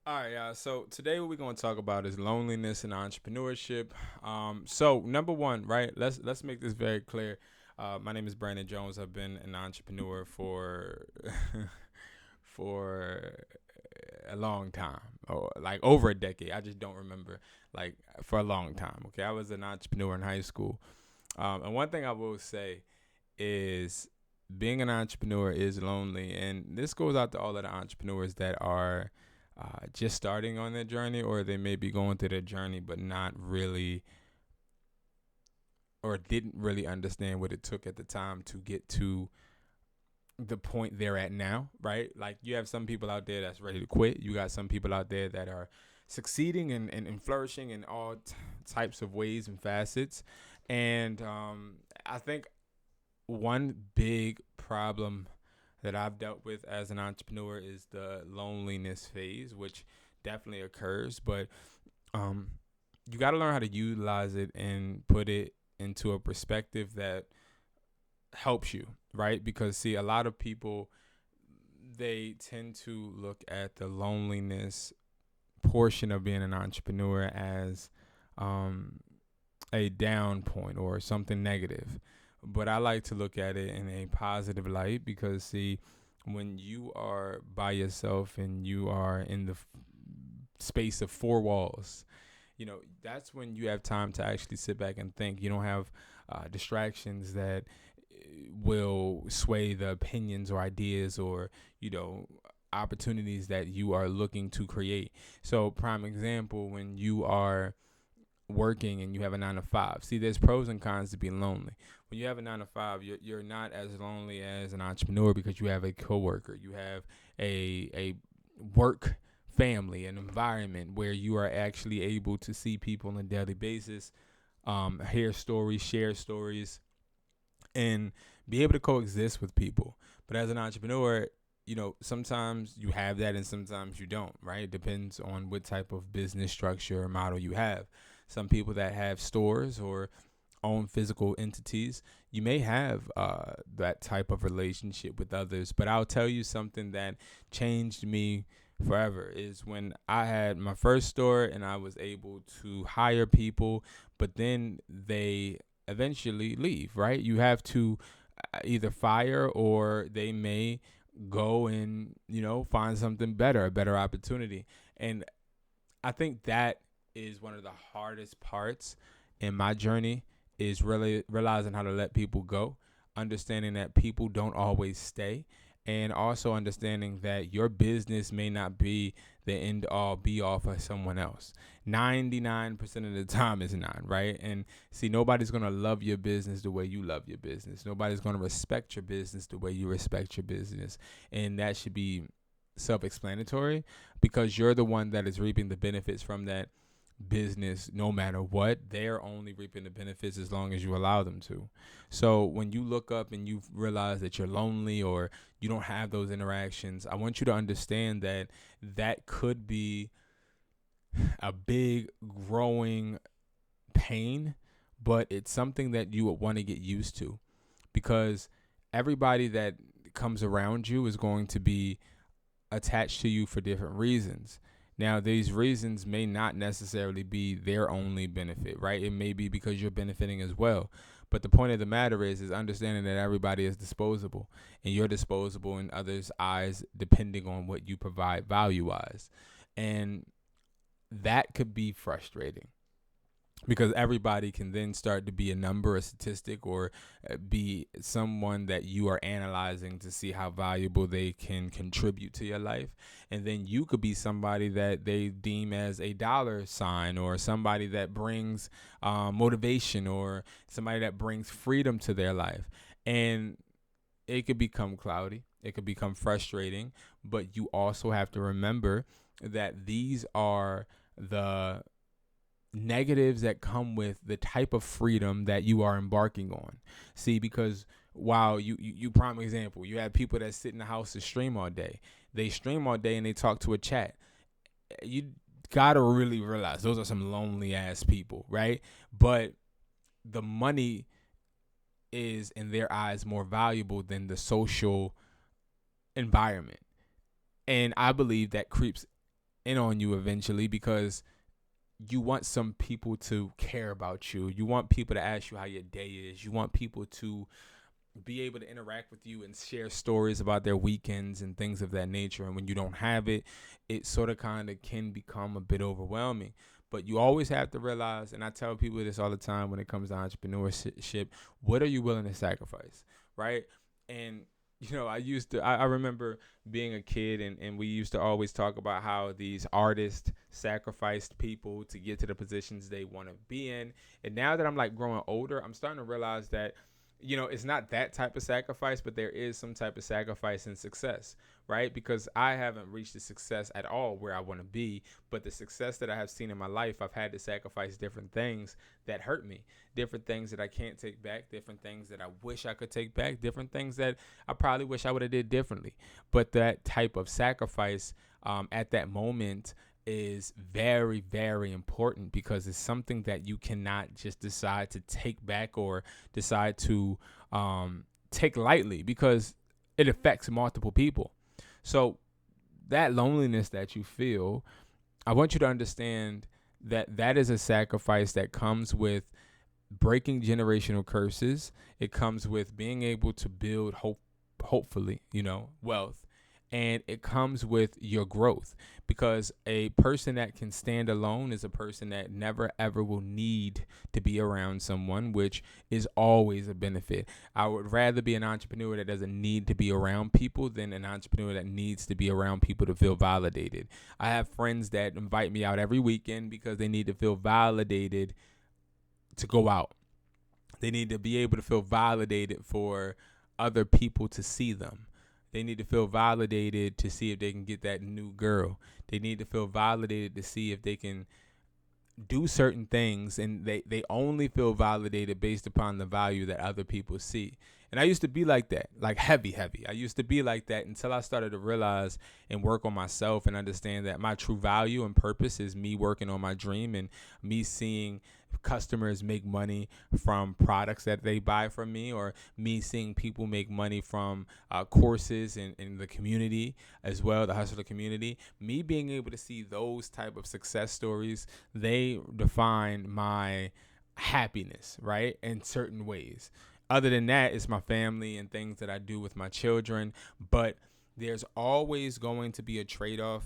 All right, so today what we're going to talk about is loneliness and entrepreneurship. So number one, right? Let's make this very clear. My name is Brandon Jones. I've been an entrepreneur for for a long time, or like over a decade. I just don't remember, like for a long time. Okay, I was an entrepreneur in high school, and one thing I will say is being an entrepreneur is lonely, and this goes out to all of the entrepreneurs that are just starting on their journey, or they may be going through their journey but not really, or didn't really understand what it took at the time to get to the point they're at now, right? Like you have some people out there that's ready to quit. You got some people out there that are succeeding and flourishing in all types of ways and facets. And I think one big problem that I've dealt with as an entrepreneur is the loneliness phase, which definitely occurs. But um, you got to learn how to utilize it and put it into a perspective that helps you, right? Because see, a lot of people, they tend to look at the loneliness portion of being an entrepreneur as um, a down point or something negative. But I like to look at it in a positive light because, see, when you are by yourself and you are in the space of four walls, that's when you have time to actually sit back and think. You don't have distractions that will sway the opinions or ideas or, you know, opportunities that you are looking to create. So, prime example, when you are working and you have a 9 to 5. See, there's pros and cons to being lonely. When you have a 9 to 5, you're not as lonely as an entrepreneur because you have a coworker, you have a work family, an environment where you are actually able to see people on a daily basis, hear stories, share stories, and be able to coexist with people. But as an entrepreneur, sometimes you have that and sometimes you don't, right? It depends on what type of business structure or model you have. Some people that have stores or own physical entities, you may have that type of relationship with others. But I'll tell you something that changed me forever is when I had my first store and I was able to hire people, but then they eventually leave, right? You have to either fire or they may go and, find something better, a better opportunity. And I think that is one of the hardest parts in my journey is really realizing how to let people go, understanding that people don't always stay, and also understanding that your business may not be the end all be all for someone else. 99% of the time is not, right? And see, nobody's going to love your business the way you love your business. Nobody's going to respect your business the way you respect your business. And that should be self-explanatory because you're the one that is reaping the benefits from that business no matter what. They're only reaping the benefits as long as you allow them to. So when you look up and you realize that you're lonely or you don't have those interactions, I want you to understand that that could be a big growing pain, but it's something that you would want to get used to because everybody that comes around you is going to be attached to you for different reasons. Now, these reasons may not necessarily be their only benefit, right? It may be because you're benefiting as well. But the point of the matter is understanding that everybody is disposable and you're disposable in others' eyes depending on what you provide value-wise. And that could be frustrating because everybody can then start to be a number, a statistic, or be someone that you are analyzing to see how valuable they can contribute to your life. And then you could be somebody that they deem as a dollar sign or somebody that brings motivation or somebody that brings freedom to their life. And it could become cloudy. It could become frustrating, but you also have to remember that these are the negatives that come with the type of freedom that you are embarking on. See, because while you prime example, you have people that sit in the house to stream all day. They stream all day and they talk to a chat. You gotta really realize those are some lonely ass people, right? But the money is in their eyes more valuable than the social environment. And I believe that creeps in on you eventually, because you want some people to care about you. You want people to ask you how your day is. You want people to be able to interact with you and share stories about their weekends and things of that nature. And when you don't have it, it sort of kind of can become a bit overwhelming. But you always have to realize, and I tell people this all the time when it comes to entrepreneurship, what are you willing to sacrifice, right? And I remember being a kid, and we used to always talk about how these artists sacrificed people to get to the positions they want to be in. And now that I'm like growing older, I'm starting to realize that, it's not that type of sacrifice, but there is some type of sacrifice in success, right? Because I haven't reached the success at all where I want to be, but the success that I have seen in my life, I've had to sacrifice different things that hurt me, different things that I can't take back, different things that I wish I could take back, different things that I probably wish I would have did differently. But that type of sacrifice at that moment is very, very important, because it's something that you cannot just decide to take back or decide to take lightly, because it affects multiple people. So that loneliness that you feel, I want you to understand that that is a sacrifice that comes with breaking generational curses. It comes with being able to build hopefully, wealth. And it comes with your growth, because a person that can stand alone is a person that never, ever will need to be around someone, which is always a benefit. I would rather be an entrepreneur that doesn't need to be around people than an entrepreneur that needs to be around people to feel validated. I have friends that invite me out every weekend because they need to feel validated to go out. They need to be able to feel validated for other people to see them. They need to feel validated to see if they can get that new girl. They need to feel validated to see if they can do certain things, and they only feel validated based upon the value that other people see. And I used to be like that, like heavy. I used to be like that until I started to realize and work on myself and understand that my true value and purpose is me working on my dream and me seeing customers make money from products that they buy from me, or me seeing people make money from courses in the community as well, the Hustler community. Me being able to see those type of success stories, they define my happiness, right, in certain ways. Other than that, it's my family and things that I do with my children. But there's always going to be a trade-off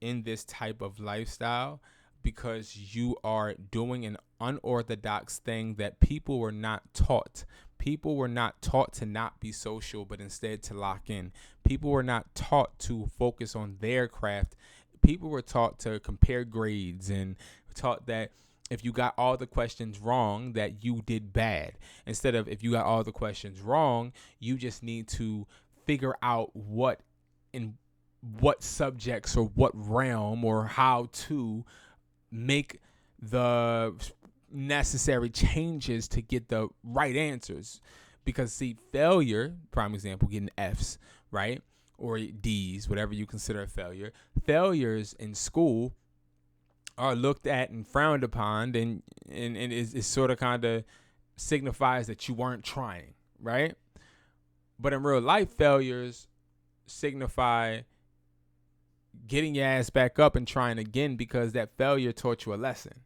in this type of lifestyle, because you are doing an unorthodox thing that people were not taught. People were not taught to not be social, but instead to lock in. People were not taught to focus on their craft. People were taught to compare grades, and taught that if you got all the questions wrong, that you did bad. Instead of, if you got all the questions wrong, you just need to figure out what subjects or what realm, or how to make the necessary changes to get the right answers. Because see, failure, prime example, getting F's, right? Or D's, whatever you consider a failure. Failures in school are looked at and frowned upon, and it sort of kind of signifies that you weren't trying, right? But in real life, failures signify getting your ass back up and trying again, because that failure taught you a lesson.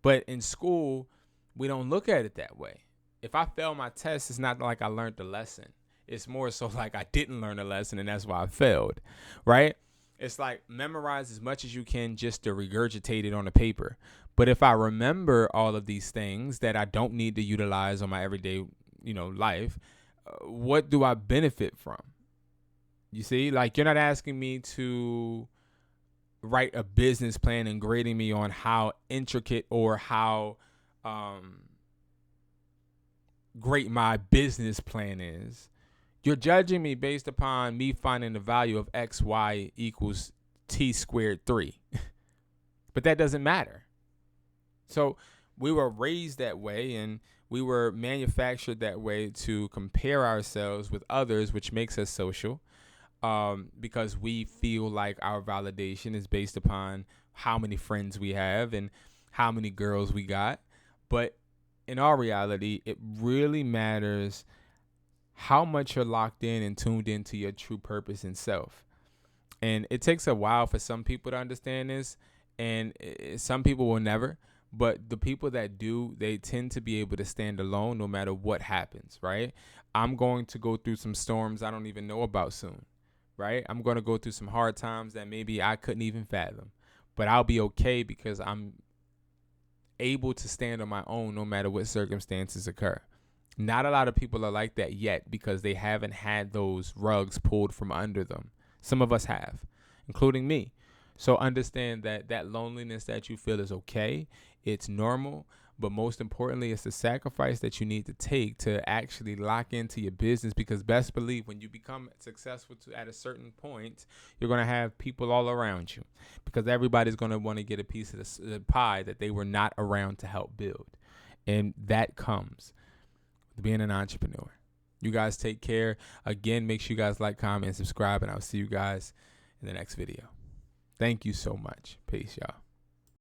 But in school, we don't look at it that way. If I fail my test, it's not like I learned the lesson. It's more so like I didn't learn a lesson, and that's why I failed, right? It's like memorize as much as you can just to regurgitate it on the paper. But if I remember all of these things that I don't need to utilize on my everyday, life, what do I benefit from? You see, like, you're not asking me to write a business plan and grading me on how intricate or how great my business plan is. You're judging me based upon me finding the value of X, Y equals T squared 3. But that doesn't matter. So we were raised that way, and we were manufactured that way to compare ourselves with others, which makes us social, because we feel like our validation is based upon how many friends we have and how many girls we got. But in our reality, it really matters how much you're locked in and tuned into your true purpose and self. And it takes a while for some people to understand this, and some people will never. But the people that do, they tend to be able to stand alone no matter what happens, right? I'm going to go through some storms I don't even know about soon, right? I'm going to go through some hard times that maybe I couldn't even fathom. But I'll be okay because I'm able to stand on my own no matter what circumstances occur. Not a lot of people are like that yet because they haven't had those rugs pulled from under them. Some of us have, including me. So understand that that loneliness that you feel is okay. It's normal. But most importantly, it's the sacrifice that you need to take to actually lock into your business, because best believe when you become successful at a certain point, you're going to have people all around you, because everybody's going to want to get a piece of the pie that they were not around to help build. And that comes with being an entrepreneur. You guys take care. Again, make sure you guys like, comment, and subscribe, and I'll see you guys in the next video. Thank you so much. Peace, y'all.